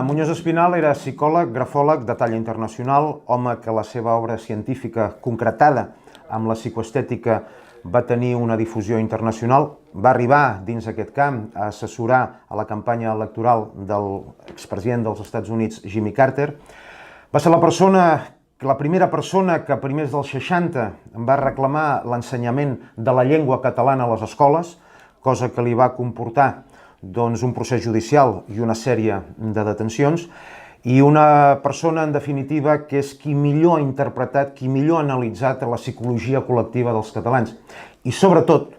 Muñoz Espinal era psicòleg, grafòleg de talla internacional, home que la seva obra científica concretada amb la psicoestètica va tenir una difusió internacional. Va arribar dins aquest camp a assessorar a la campanya electoral de l'expresident dels Estats Units, Jimmy Carter. Va ser la primera persona que a primers dels 60 va reclamar l'ensenyament de la llengua catalana a les escoles, cosa que li va comportar un procés judicial i una sèrie de detencions, i una persona, en definitiva, que és qui millor ha interpretat, qui millor ha analitzat la psicologia col·lectiva dels catalans. I, sobretot,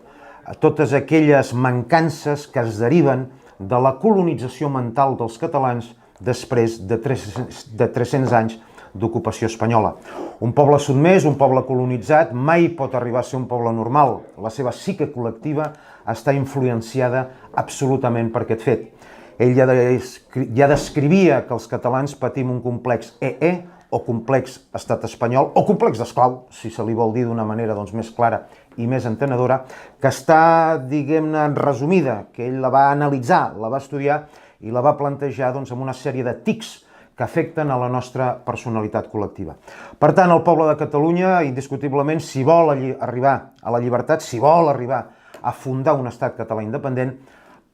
totes aquelles mancances que es deriven de la colonització mental dels catalans després de 300 anys d'ocupació espanyola. Un poble sotmès, un poble colonitzat, mai pot arribar a ser un poble normal. La seva psique col·lectiva està influenciada absolutament per aquest fet. Ell ja descrivia que els catalans patim un complex EE, o complex estat espanyol, o complex d'esclau, si se li vol dir d'una manera més clara i més entenedora, que està, diguem-ne, resumida, que ell la va analitzar, la va estudiar i la va plantejar amb una sèrie de tics que afecten a la nostra personalitat col·lectiva. Per tant, el poble de Catalunya, indiscutiblement, si vol arribar a la llibertat, si vol arribar a fundar un estat català independent,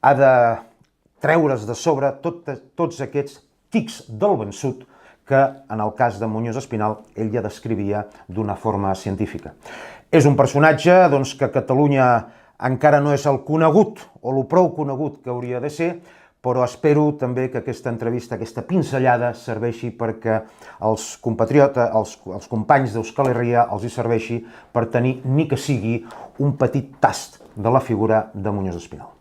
ha de treure's de sobre tots aquests tics del vençut que, en el cas de Muñoz Espinal, ell ja descrivia d'una forma científica. És un personatge que a Catalunya encara no és el conegut o el prou conegut que hauria de ser, però espero també que aquesta entrevista, aquesta pinzellada, serveixi perquè els compatriotes, els companys d'Euskal Herria els hi serveixi per tenir, ni que sigui, un petit tast de la figura de Muñoz Espinal.